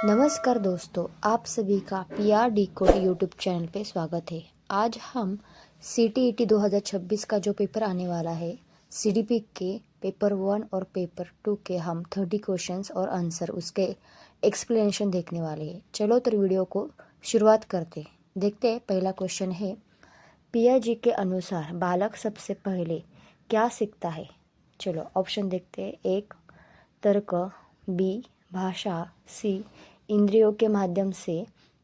नमस्कार दोस्तों, आप सभी का PR डिकोड यूट्यूब चैनल पे स्वागत है। आज हम CTET 2026 का जो पेपर आने वाला है, CDP के पेपर 1 और पेपर 2 के हम 30 क्वेश्चंस और आंसर उसके एक्सप्लेनेशन देखने वाले हैं। चलो तो वीडियो को शुरुआत करते हैं। देखते हैं, पहला क्वेश्चन है, पियाजे के अनुसार बालक सबसे पहले क्या सीखता है? चलो ऑप्शन देखते हैं। 1 तर्क, बी भाषा, सी इंद्रियों के माध्यम से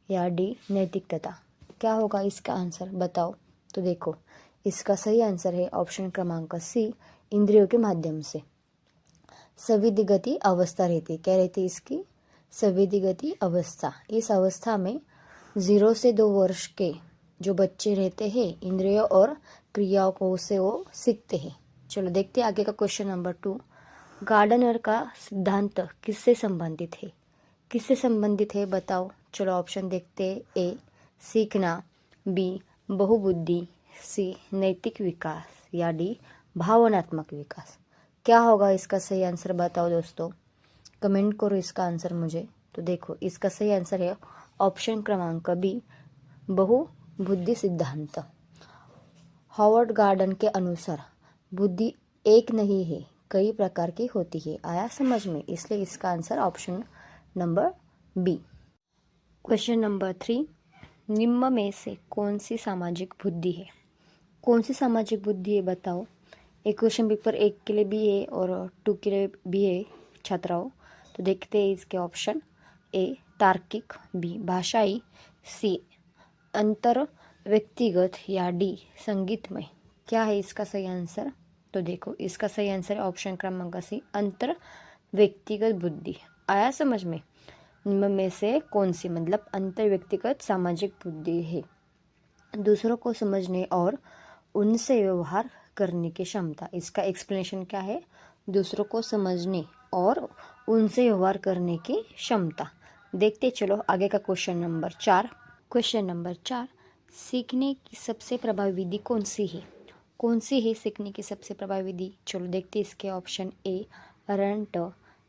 या डी नैतिकता। क्या होगा इसका आंसर बताओ। तो देखो, इसका सही आंसर है ऑप्शन क्रमांक सी, इंद्रियों के माध्यम से। संवेदी अवस्था रहती, क्या रहती इसकी? संवेदी अवस्था। इस अवस्था में 0 से 2 वर्ष के जो बच्चे रहते हैं, इंद्रियों और क्रियाओं को से वो सीखते हैं। चलो देखते हैं आगे का क्वेश्चन नंबर 2। गार्डनर का सिद्धांत किससे संबंधित है? किससे संबंधित है बताओ। चलो ऑप्शन देखते हैं। ए सीखना, बी बहुबुद्धि, सी नैतिक विकास या डी भावनात्मक विकास। क्या होगा इसका सही आंसर बताओ दोस्तों, कमेंट करो इसका आंसर मुझे। तो देखो, इसका सही आंसर है ऑप्शन क्रमांक बी, बहुबुद्धि सिद्धांत। हॉवर्ड गार्डन के अनुसार बुद्धि एक नहीं है, कई प्रकार की होती है। आया समझ में? इसलिए इसका answer option number B. Question number 3, निम्न में से कौन सी सामाजिक बुद्धि है? कौन सी सामाजिक बुद्धि है बताओ। एक क्वेश्चन पेपर 1 के लिए भी है और 2 के लिए भी है छात्राओं। तो देखते हैं इसके ऑप्शन। ए तार्किक, बी भाषाई, सी अंतर व्यक्तिगत या डी संगीतमय। क्या है इसका सही आंसर? तो देखो, इसका सही आंसर है ऑप्शन क्रमांक सी, अंतर व्यक्तिगत बुद्धि। आया समझ में? निम्न में से कौन सी मतलब अंतर व्यक्तिगत सामाजिक बुद्धि है? दूसरों को समझने और उनसे व्यवहार करने की क्षमता। इसका एक्सप्लेनेशन क्या है? दूसरों को समझने और उनसे व्यवहार करने की क्षमता। देखते चलो आगे का क्वेश्चन नंबर 4। क्वेश्चन नंबर 4, सीखने की सबसे प्रभावी विधि कौन सी है? कौन सी है सीखने की सबसे प्रभावी विधि? चलो देखते इसके ऑप्शन। ए रंट,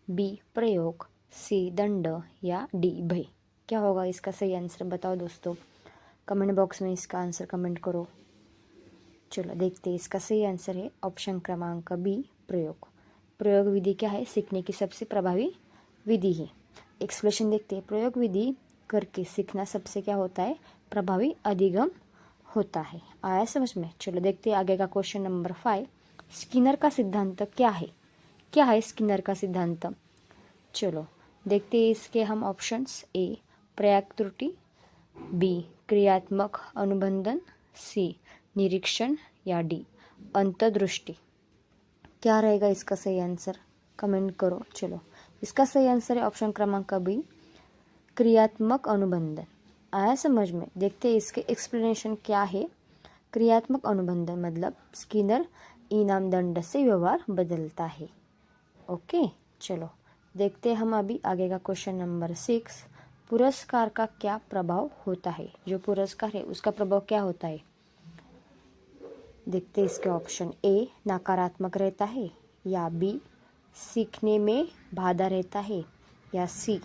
बी प्रयोग, सी दंड या डी भय। क्या होगा इसका सही आंसर बताओ दोस्तों, कमेंट बॉक्स में इसका आंसर कमेंट करो। चलो देखते हैं, इसका सही आंसर है ऑप्शन क्रमांक बी, प्रयोग। प्रयोग विधि क्या है? सीखने की सबसे प्रभावी विधि है। एक्सप्लेनेशन देखते हैं। प्रयोग विधि करके सीखना सबसे क्या होता है? प्रभावी अधिगम होता है। आया समझ में? चलो देखते हैं आगे का क्वेश्चन नंबर 5। स्किनर का सिद्धांत क्या है? क्या है स्किनर का सिद्धांत? चलो देखते हैं इसके हम ऑप्शंस। ए प्रयाग त्रुटि, बी क्रियात्मक अनुबंधन, सी निरीक्षण या डी अंतर्दृष्टि। क्या रहेगा इसका सही आंसर, कमेंट करो। चलो, इसका सही आंसर है ऑप्शन क्रमांक बी, क्रियात्मक अनुबंधन। आया समझ में? देखते हैं इसके एक्सप्लेनेशन क्या है। क्रियात्मक अनुबंधन मतलब स्किनर इनाम दंड से व्यवहार बदलता है। ओके, चलो देखते हैं हम अभी आगे का क्वेश्चन नंबर 6। पुरस्कार का क्या प्रभाव होता है? जो पुरस्कार है उसका प्रभाव क्या होता है? देखते हैं इसके ऑप्शन। ए नकारात्मक रहता है, या बी सीखने में बाधा रहता है, या सी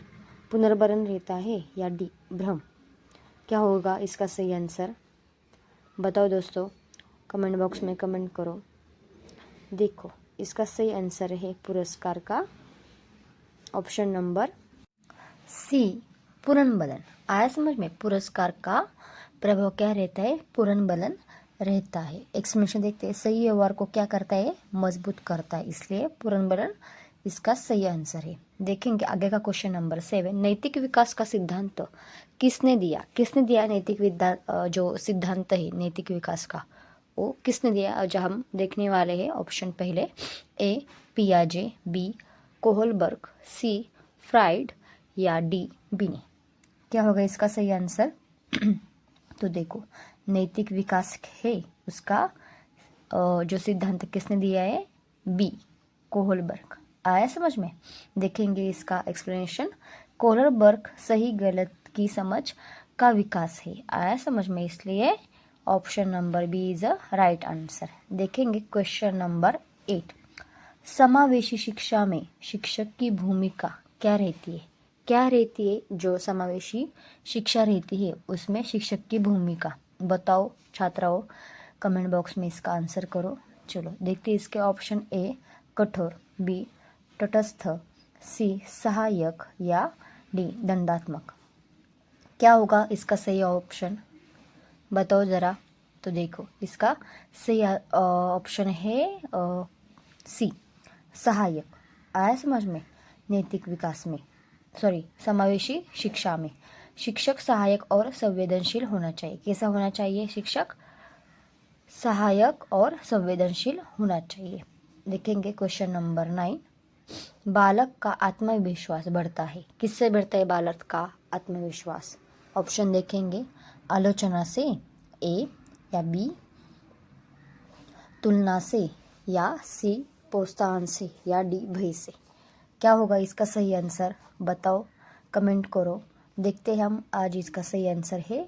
पुनर्भरण रहता है, या डी भ्रम। क्या होगा इसका सही आंसर बताओ दोस्तों, कमेंट बॉक्स में कमेंट करो। देखो, इसका सही आंसर है पुरस्कार का ऑप्शन नंबर सी, पुनर्बलन। आया समझ में? पुरस्कार का प्रभाव क्या रहता है? पुनर्बलन रहता है। एक्सप्लेनेशन देखते हैं। सही व्यवहार को क्या करता है? मजबूत करता है, इसलिए पुनर्बलन इसका सही आंसर है। देखेंगे आगे का क्वेश्चन नंबर 7। नैतिक विकास का सिद्धांत किसने दिया? किसने दिया नैतिक जो सिद्धांत है नैतिक विकास का, वो किसने दिया? जो हम देखने वाले हैं ऑप्शन पहले। ए पियाजे, बी कोहलबर्ग, सी फ्राइड या डी बिने। क्या होगा इसका सही आंसर? तो देखो, नैतिक विकास है उसका जो सिद्धांत किसने दिया है? B Kohlberg. आया समझ में? देखेंगे इसका एक्सप्लेनेशन। कोहलबर्ग सही गलत की समझ का विकास है। आया समझ में? इसलिए option number B is a right answer. देखेंगे क्वेश्चन नंबर 8। समावेशी शिक्षा में शिक्षक की भूमिका क्या रहती है? क्या रहती है? जो समावेशी शिक्षा रहती है उसमें शिक्षक की भूमिका। बताओ छात्राओं, कमेंट बॉक्स में इसका आंसर करो। चलो देखते हैं इसके ऑप्शन ए कठोर, बी तटस्थ, सी सहायक या डी दंडात्मक। क्या होगा इसका सही ऑप्शन? बताओ ज़रा। तो देखो इसका सही ऑप्शन है सी सहायक। आया समझ में? नैतिक विकास में, सॉरी समावेशी शिक्षा में शिक्षक सहायक और संवेदनशील होना चाहिए। कैसा होना चाहिए? शिक्षक सहायक और संवेदनशील होना चाहिए। देखेंगे क्वेश्चन नंबर 9। बालक का आत्मविश्वास बढ़ता है। किससे बढ़ता है बालक का आत्मविश्वास? ऑप्शन देखेंगे, आलोचना से, ए या बी तुलना से, या सी प्रोत्साहन से, या डी भय से। क्या होगा इसका सही आंसर? बताओ, कमेंट करो। देखते हैं हम आज इसका सही आंसर है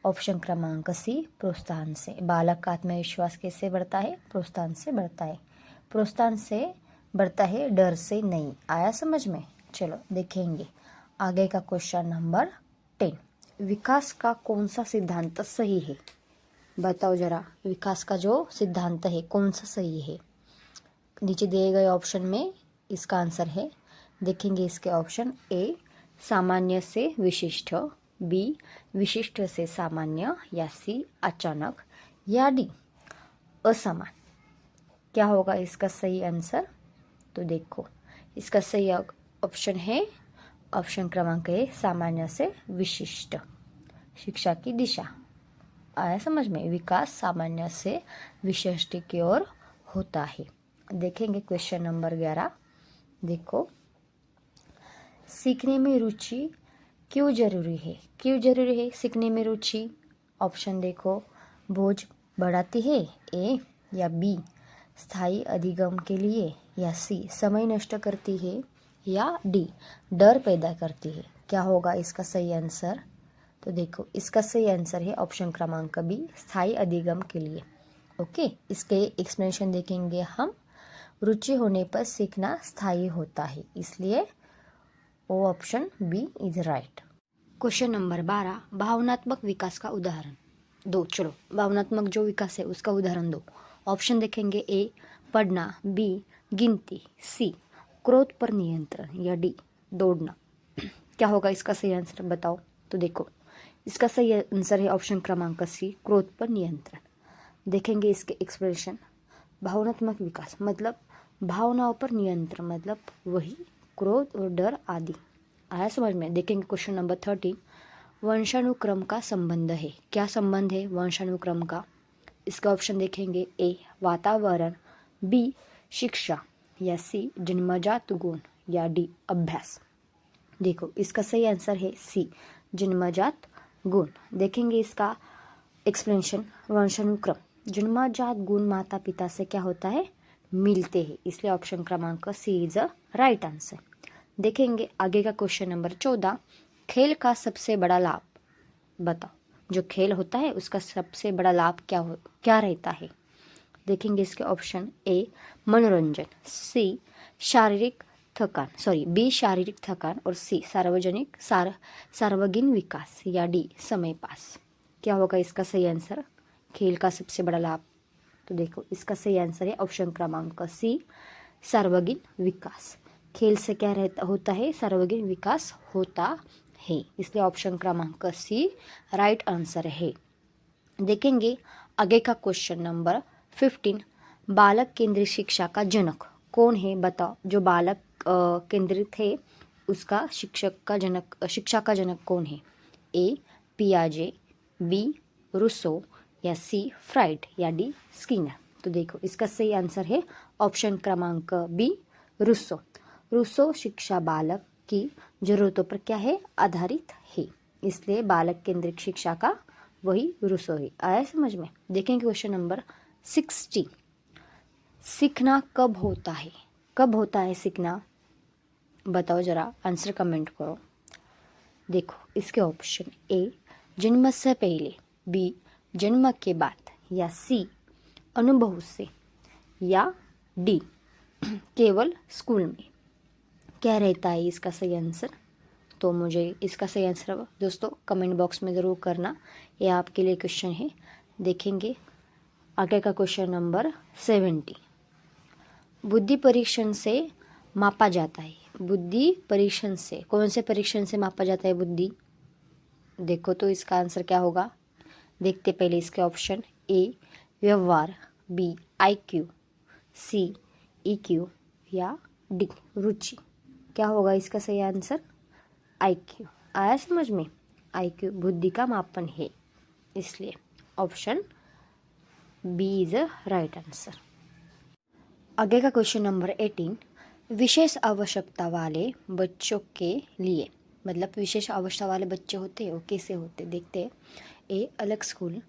ऑप्शन क्रमांक सी प्रोत्साहन से। बालक का आत्मविश्वास कैसे बढ़ता है? प्रोत्साहन से बढ़ता है। प्रोत्साहन से बढ़ता है, डर से नहीं। आया समझ में? चलो देखेंगे आगे का क्वेश्चन नंबर 10। विकास का कौन सा सिद्धांत सही है? बताओ जरा, विकास का जो सिद्धांत है कौन सा सही है? नीचे दिए गए ऑप्शन में इसका आंसर है। देखेंगे इसके ऑप्शन, ए सामान्य से विशिष्ट, बी विशिष्ट से सामान्य, या सी अचानक, या डी असमान। क्या होगा इसका सही आंसर? तो देखो इसका सही ऑप्शन है ऑप्शन क्रमांक ए सामान्य से विशिष्ट। शिक्षा की दिशा। आया समझ में? विकास सामान्य से विशिष्ट की ओर होता है। देखेंगे क्वेश्चन नंबर 11। देखो, सीखने में रुचि क्यों जरूरी है? क्यों जरूरी है सीखने में रुचि? ऑप्शन देखो, बोझ बढ़ाती है, ए या बी स्थायी अधिगम के लिए, या सी समय नष्ट करती है, या डी डर पैदा करती है। क्या होगा इसका सही आंसर? तो देखो इसका सही आंसर है ऑप्शन क्रमांक बी स्थायी अधिगम के लिए। ओके, इसके एक्सप्लेनेशन देखेंगे हम। रुचि होने पर सीखना स्थायी होता है, इसलिए वो option B is right. Question number 12। भावनात्मक विकास का उदाहरण दो। चलो भावनात्मक जो विकास है उसका उदाहरण दो। ऑप्शन देखेंगे, ए पढ़ना, बी गिनती, सी क्रोध पर नियंत्रण, या डी दौड़ना। क्या होगा इसका सही आंसर? बताओ। तो देखो इसका सही आंसर है ऑप्शन क्रमांक सी क्रोध पर नियंत्रण। देखेंगे इसके एक्सप्रेशन। भावनात्मक विकास मतलब भावनाओं पर नियंत्रण, मतलब वही क्रोध और डर आदि। आया समझ में? देखेंगे क्वेश्चन नंबर 13। वंशानुक्रम का संबंध है। क्या संबंध है वंशानुक्रम का? इसका ऑप्शन देखेंगे, ए वातावरण, बी शिक्षा, या सी जन्मजात गुण, या डी अभ्यास। देखो इसका सही आंसर है सी जन्मजात गुण। देखेंगे इसका एक्सप्लेनेशन। वंशानुक्रम जन्मजात गुण माता पिता से क्या होता है? मिलते हैं, इसलिए ऑप्शन क्रमांक सी इज अ राइट आंसर। देखेंगे आगे का क्वेश्चन नंबर 14। खेल का सबसे बड़ा लाभ बताओ। जो खेल होता है उसका सबसे बड़ा लाभ क्या रहता है? देखेंगे इसके ऑप्शन, ए मनोरंजन, सी शारीरिक थकान, बी शारीरिक थकान, और सी सार्वजनिक विकास, या डी समय पास। क्या होगा इसका सही आंसर? खेल का सबसे बड़ा लाभ। तो देखो इसका सही आंसर है ऑप्शन क्रमांक सी सार्वजनिक विकास। खेल से क्या होता है? सार्वजनिक विकास होता है, इसलिए ऑप्शन क्रमांक सी राइट आंसर है। देखेंगे आगे का क्वेश्चन नंबर 15। बालक केंद्रित शिक्षा का जनक कौन है? बताओ। जो बालक केंद्रित है उसका शिक्षा का जनक कौन है? ए पियाजे, बी रूसो, या सी फ्राइड, या डी स्किनर। तो देखो इसका सही आंसर है ऑप्शन क्रमांक बी रूसो। रूसो शिक्षा बालक की जरूरतों पर क्या है? आधारित है, इसलिए बालक केंद्रित शिक्षा का वही रूसो है। आया समझ में? देखेंगे क्वेश्चन नंबर 16। सीखना कब होता है? कब होता है सीखना? बताओ जरा, आंसर कमेंट करो। देखो इसके ऑप्शन, ए जन्म से पहले, बी जन्म के बाद, या सी अनुभव से, या डी केवल स्कूल में। क्या रहता है इसका सही आंसर? तो मुझे इसका सही आंसर दोस्तों कमेंट बॉक्स में ज़रूर करना। ये आपके लिए क्वेश्चन है। देखेंगे आगे का क्वेश्चन नंबर 70। बुद्धि परीक्षण से मापा जाता है। बुद्धि परीक्षण से, कौन से परीक्षण से मापा जाता है बुद्धि? देखो तो इसका आंसर क्या होगा। देखते पहले इसके ऑप्शन। ए व्यवहार, बी आईक्यू, सी ईक्यू या डी रुचि। क्या होगा इसका सही आंसर? आईक्यू। आया समझ में? आईक्यू बुद्धि का मापन है, इसलिए option B is a right answer. आगे का क्वेश्चन नंबर 18। विशेष आवश्यकता वाले बच्चों के लिए, मतलब विशेष आवश्यकता वाले बच्चे होते हैं वो कैसे होते देखते हैं। ए अलग स्कूल,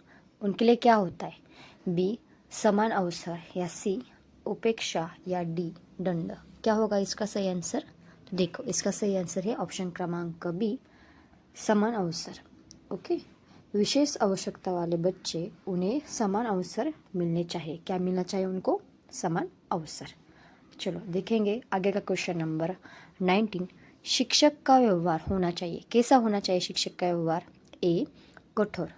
उनके लिए क्या होता है? बी समान अवसर या सी उपेक्षा या डी दंड। क्या होगा इसका सही आंसर? तो देखो इसका सही आंसर है ऑप्शन क्रमांक बी समान अवसर। ओके, विशेष आवश्यकता वाले बच्चे, उन्हें समान अवसर मिलने चाहिए। क्या मिलना चाहिए उनको? समान अवसर। चलो देखेंगे आगे का क्वेश्चन नंबर 19। शिक्षक का व्यवहार होना चाहिए, कैसा होना चाहिए शिक्षक का व्यवहार? ए कठोर,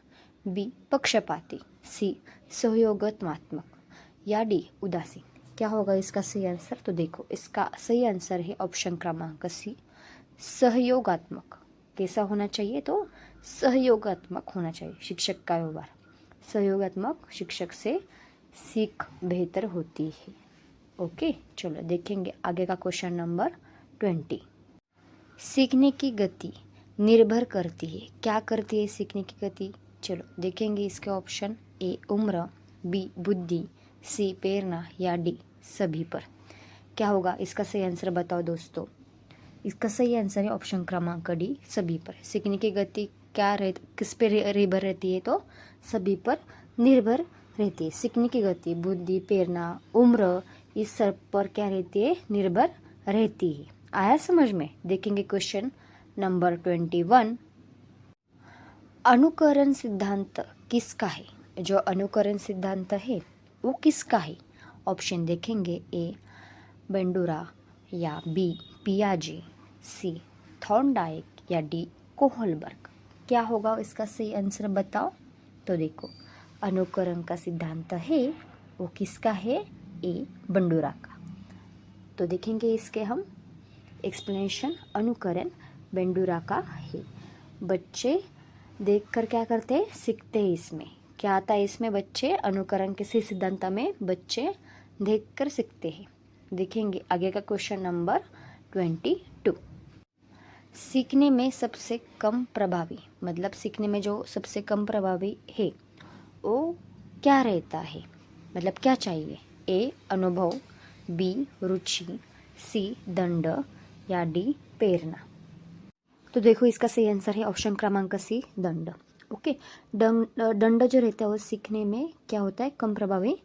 बी पक्षपाती, सी सहयोगात्मक या डी उदासीन। क्या होगा इसका सही आंसर? तो देखो इसका सही आंसर है ऑप्शन क्रमांक सी सहयोगात्मक। कैसा होना चाहिए? तो सहयोगात्मक होना चाहिए शिक्षक का व्यवहार। सहयोगात्मक शिक्षक से सीख बेहतर होती है। ओके, चलो देखेंगे आगे का क्वेश्चन नंबर 20। सीखने की गति निर्भर करती है, क्या करती है सीखने की गति? चलो देखेंगे इसके ऑप्शन। ए उम्र, बी बुद्धि, सी प्रेरणा या डी सभी पर। क्या होगा इसका सही आंसर बताओ दोस्तों। इसका सही आंसर है ऑप्शन क्रमांक डी सभी पर। सीखने की गति क्या किस पे निर्भर रहती है? तो सभी पर निर्भर रहती है। सीखने की गति बुद्धि, प्रेरणा, उम्र इस सब पर क्या रहती है? निर्भर रहती है। आया समझ में? देखेंगे क्वेश्चन नंबर 21। अनुकरण सिद्धांत किसका है? जो अनुकरण सिद्धांत है वो किसका है? ऑप्शन देखेंगे। ए बेंडूरा या बी पियाजे, सी थॉर्नडाइक या डी कोहलबर्ग। क्या होगा इसका सही आंसर बताओ। तो देखो अनुकरण का सिद्धांत है वो किसका है? ए बंडूरा का। तो देखेंगे इसके हम एक्सप्लेनेशन। अनुकरण बेंडूरा का है। बच्चे देखकर क्या करते हैं? सीखते हैं। इसमें क्या आता है? इसमें बच्चे अनुकरण के सिद्धांत में बच्चे देखकर सीखते हैं। देखेंगे आगे का क्वेश्चन नंबर 22। सीखने में सबसे कम प्रभावी, मतलब सीखने में जो सबसे कम प्रभावी है वो क्या रहता है? मतलब क्या चाहिए? ए अनुभव, बी रुचि, सी दंड या डी प्रेरणा। तो देखो इसका सही आंसर है ऑप्शन क्रमांक सी दंड। ओके, दंड जो रहता है वो सीखने में क्या होता है? कम प्रभावी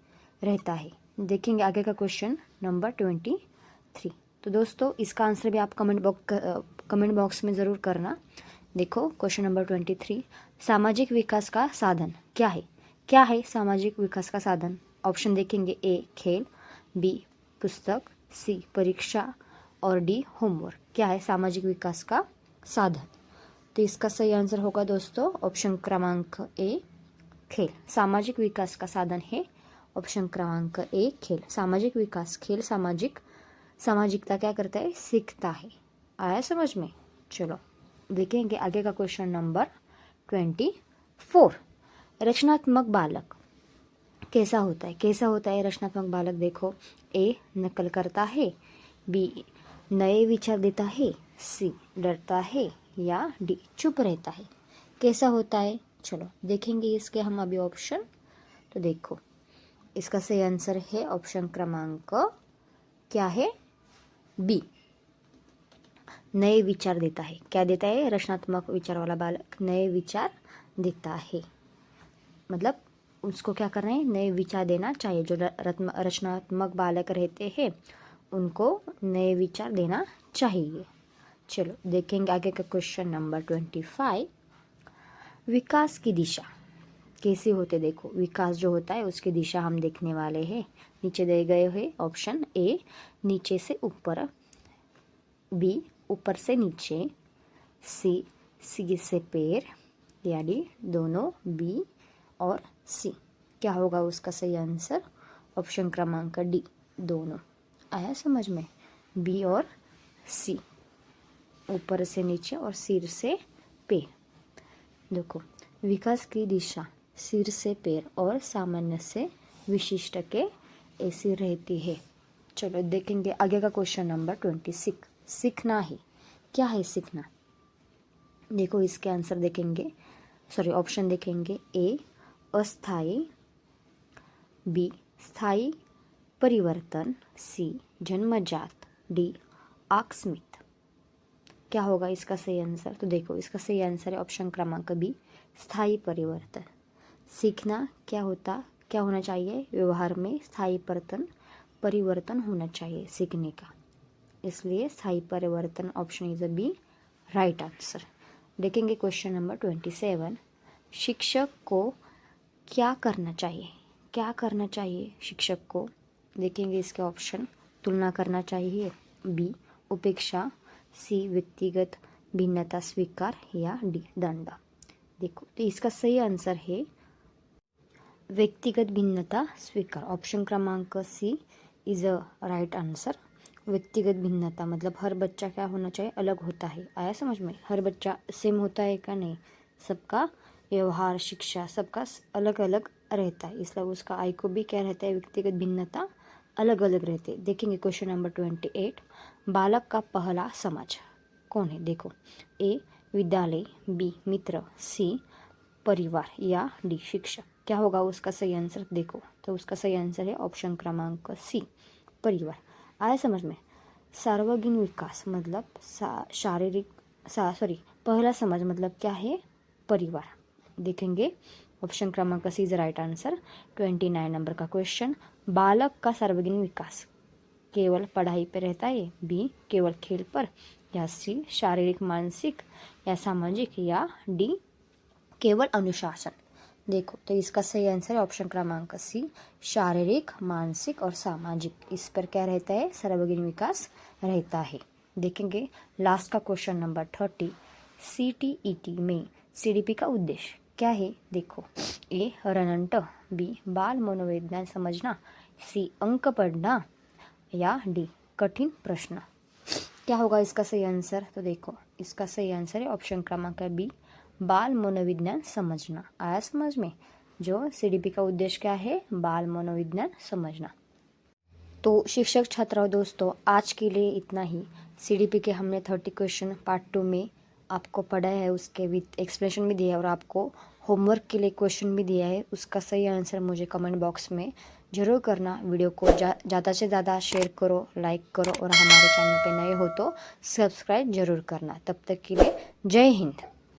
रहता है। देखेंगे आगे का क्वेश्चन नंबर 23। तो दोस्तों इसका आंसर भी आप कमेंट बॉक्स में ज़रूर करना। देखो क्वेश्चन नंबर 23। सामाजिक विकास का साधन क्या है? क्या है सामाजिक विकास का साधन? ऑप्शन देखेंगे। ए खेल, बी पुस्तक, सी परीक्षा और डी होमवर्क। क्या है सामाजिक विकास का साधन? तो इसका सही आंसर होगा दोस्तों ऑप्शन क्रमांक ए खेल। सामाजिक विकास का साधन है ऑप्शन क्रमांक ए खेल। सामाजिक विकास, खेल सामाजिकता क्या करता है? सीखता है। आया समझ में? चलो देखेंगे आगे का क्वेश्चन नंबर 24। रचनात्मक बालक कैसा होता है? कैसा होता है रचनात्मक बालक? देखो ए नकल करता है, बी नए विचार देता है, सी डरता है या डी चुप रहता है। कैसा होता है? चलो देखेंगे इसके हम अभी ऑप्शन। तो देखो इसका सही आंसर है ऑप्शन क्रमांक क्या है? बी नए विचार देता है। क्या देता है? रचनात्मक विचार वाला बालक नए विचार देता है। मतलब उसको क्या करना है? नए विचार देना चाहिए। जो रचनात्मक बालक रहते हैं उनको नए विचार देना चाहिए। चलो देखेंगे आगे का क्वेश्चन नंबर 25। विकास की दिशा कैसे होते? देखो विकास जो होता है उसकी दिशा हम देखने वाले हैं। नीचे दिए गए हैं ऑप्शन। ए नीचे से ऊपर, बी ऊपर से नीचे, सी से पेड़ या डी दोनों, बी और सी। क्या होगा उसका सही आंसर? ऑप्शन क्रमांक डी दोनों। आया समझ में? बी और सी, ऊपर से नीचे और सिर से पैर। देखो, विकास की दिशा सिर से पैर और सामान्य से विशिष्ट के ऐसी रहती है। चलो देखेंगे आगे का क्वेश्चन नंबर 26। सीखना है, क्या है सीखना? देखो इसके आंसर देखेंगे, सॉरी ऑप्शन देखेंगे। ए अस्थायी, बी स्थायी परिवर्तन, सी जन्मजात, डी आकस्मिक। क्या होगा इसका सही आंसर? तो देखो इसका सही आंसर है ऑप्शन क्रमांक बी स्थायी परिवर्तन। सीखना क्या होना चाहिए? व्यवहार में स्थायी परिवर्तन होना चाहिए सीखने का, इसलिए स्थायी परिवर्तन option is a B right answer. देखेंगे क्वेश्चन नंबर 27। शिक्षक को क्या करना चाहिए? क्या करना चाहिए शिक्षक को? देखेंगे इसके ऑप्शन। तुलना करना चाहिए, बी उपेक्षा, सी व्यक्तिगत भिन्नता स्वीकार, या डी दंड। देखो तो इसका सही आंसर है व्यक्तिगत भिन्नता स्वीकार। ऑप्शन क्रमांक सी इज अ राइट आंसर। व्यक्तिगत भिन्नता मतलब हर बच्चा क्या होना चाहिए? अलग होता है। आया समझ में? हर बच्चा सेम होता है का नहीं, सबका व्यवहार शिक्षा सबका अलग अलग रहता है, इसलिए उसका आई को भी क्या रहता है? व्यक्तिगत भिन्नता अलग अलग रहते हैं। देखेंगे क्वेश्चन नंबर 28। बालक का पहला समाज कौन है? देखो, ए विद्यालय, बी मित्र, सी परिवार, या डी शिक्षक। क्या होगा उसका सही आंसर? देखो तो उसका सही आंसर है ऑप्शन क्रमांक सी परिवार। आया समझ में? सार्वजनिक विकास मतलब पहला समाज मतलब क्या है? परिवार। देखेंगे ऑप्शन क्रमांक सी इज राइट आंसर। 29 नंबर का क्वेश्चन। बालक का सार्वजनिक विकास केवल पढ़ाई पर रहता है, बी केवल खेल पर, या सी शारीरिक मानसिक या सामाजिक, या डी केवल अनुशासन। देखो तो इसका सही आंसर है ऑप्शन क्रमांक सी शारीरिक मानसिक और सामाजिक, इस पर क्या रहता है? सार्वजनिक विकास रहता है। देखेंगे लास्ट का क्वेश्चन नंबर 30। CTET में CDP का उद्देश्य क्या है? देखो, ए रणनट, बी बाल मनोविज्ञान समझना, सी अंक पढ़ना, या डी कठिन प्रश्न। क्या होगा इसका सही आंसर? तो देखो इसका सही आंसर है ऑप्शन क्रमांक बी बाल मनोविज्ञान समझना। आया समझ में? जो CDP का उद्देश्य क्या है? बाल मनोविज्ञान समझना। तो शिक्षक छात्राओं दोस्तों, आज के लिए इतना ही। CDP के हमने 30 क्वेश्चन पार्ट 2 में आपको पढ़ाया है, उसके विद एक्सप्लेनेशन भी दिया है और आपको होमवर्क के लिए क्वेश्चन भी दिया है। उसका सही आंसर मुझे कमेंट बॉक्स में ज़रूर करना। वीडियो को ज़्यादा से ज़्यादा शेयर करो, लाइक करो और हमारे चैनल पे नए हो तो सब्सक्राइब ज़रूर करना। तब तक के लिए जय हिंद।